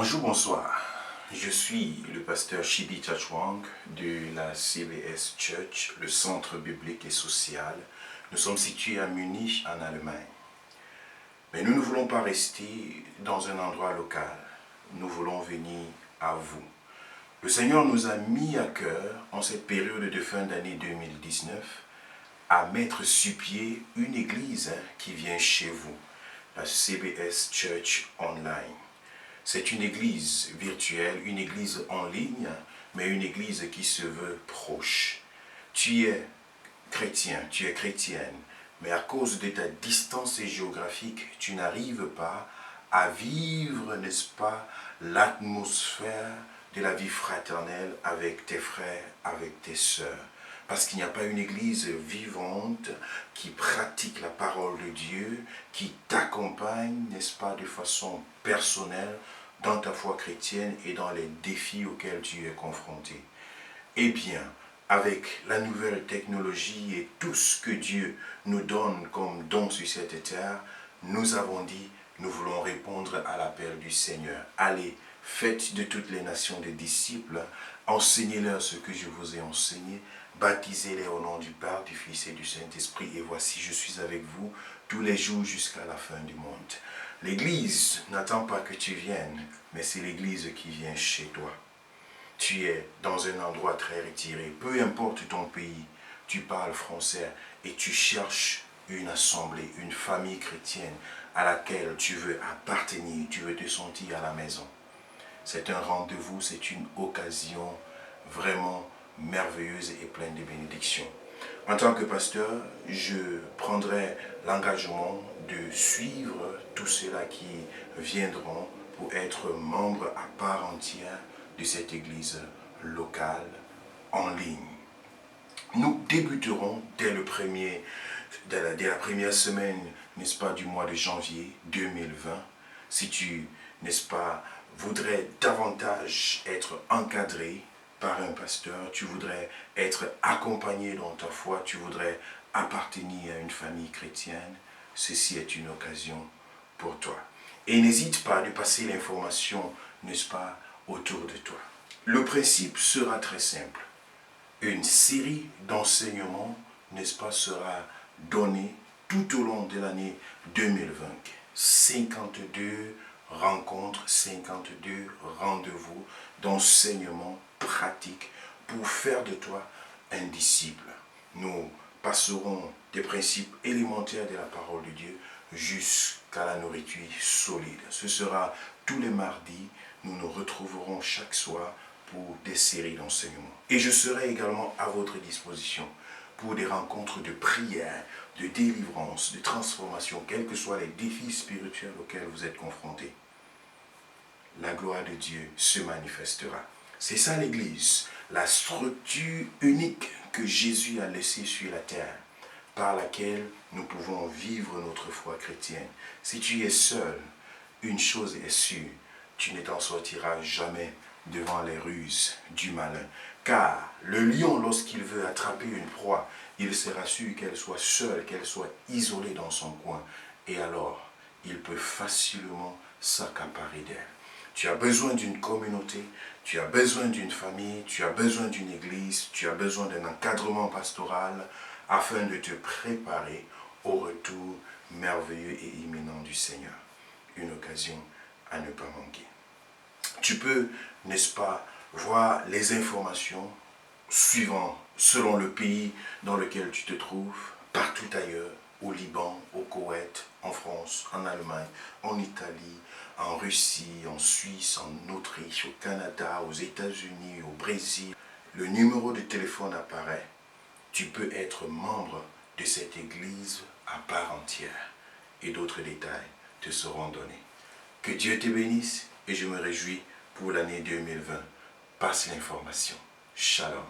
Bonjour, bonsoir. Je suis le pasteur Shibi Chachwang de la CBS Church, le Centre biblique et social. Nous sommes situés à Munich, en Allemagne. Mais nous ne voulons pas rester dans un endroit local. Nous voulons venir à vous. Le Seigneur nous a mis à cœur, en cette période de fin d'année 2019, à mettre sur pied une église qui vient chez vous, la CBS Church Online. C'est une église virtuelle, une église en ligne, mais une église qui se veut proche. Tu es chrétien, tu es chrétienne, mais à cause de ta distance géographique, tu n'arrives pas à vivre, n'est-ce pas, l'atmosphère de la vie fraternelle avec tes frères, avec tes sœurs. Parce qu'il n'y a pas une église vivante qui pratique la parole de Dieu, qui t'accompagne, n'est-ce pas, de façon personnelle dans ta foi chrétienne et dans les défis auxquels tu es confronté. Eh bien, avec la nouvelle technologie et tout ce que Dieu nous donne comme don sur cette terre, nous avons dit, nous voulons répondre à l'appel du Seigneur. Allez, faites de toutes les nations des disciples, enseignez-leur ce que je vous ai enseigné, baptisez-les au nom du Père, du Fils et du Saint-Esprit, et voici, je suis avec vous tous les jours jusqu'à la fin du monde. L'Église n'attend pas que tu viennes, mais c'est l'Église qui vient chez toi. Tu es dans un endroit très retiré, peu importe ton pays, tu parles français et tu cherches une assemblée, une famille chrétienne à laquelle tu veux appartenir, tu veux te sentir à la maison. C'est un rendez-vous, c'est une occasion vraiment merveilleuse et pleine de bénédictions. En tant que pasteur, je prendrai l'engagement de suivre tous ceux-là qui viendront pour être membres à part entière de cette église locale en ligne. Nous débuterons dès la première semaine, n'est-ce pas, du mois de janvier 2020. Si tu, n'est-ce pas, voudrais davantage être encadré par un pasteur, tu voudrais être accompagné dans ta foi, tu voudrais appartenir à une famille chrétienne, ceci est une occasion pour toi. Et n'hésite pas de passer l'information, n'est-ce pas, autour de toi. Le principe sera très simple. Une série d'enseignements, n'est-ce pas, sera donnée tout au long de l'année 2020. 52 rencontres, 52 rendez-vous d'enseignement pratique pour faire de toi un disciple. Nous passerons des principes élémentaires de la parole de Dieu jusqu'à la nourriture solide. Ce sera tous les mardis. Nous nous retrouverons chaque soir pour des séries d'enseignements. Et je serai également à votre disposition pour des rencontres de prière, de délivrance, de transformation, quels que soient les défis spirituels auxquels vous êtes confrontés. La gloire de Dieu se manifestera. C'est ça l'Église, la structure unique que Jésus a laissée sur la terre, par laquelle nous pouvons vivre notre foi chrétienne. Si tu es seul, une chose est sûre, tu ne t'en sortiras jamais devant les ruses du malin. Car le lion, lorsqu'il veut attraper une proie, il sera sûr qu'elle soit seule, qu'elle soit isolée dans son coin. Et alors, il peut facilement s'accaparer d'elle. Tu as besoin d'une communauté, tu as besoin d'une famille, tu as besoin d'une église, tu as besoin d'un encadrement pastoral afin de te préparer au retour merveilleux et imminent du Seigneur. Une occasion à ne pas manquer. Tu peux, n'est-ce pas, voir les informations suivant, selon le pays dans lequel tu te trouves, partout ailleurs, au Liban, au Koweït, en France, en Allemagne, en Italie, en Russie, en Suisse, en Autriche, au Canada, aux États-Unis, au Brésil. Le numéro de téléphone apparaît. Tu peux être membre de cette église à part entière. Et d'autres détails te seront donnés. Que Dieu te bénisse et je me réjouis pour l'année 2020. Passe l'information. Shalom.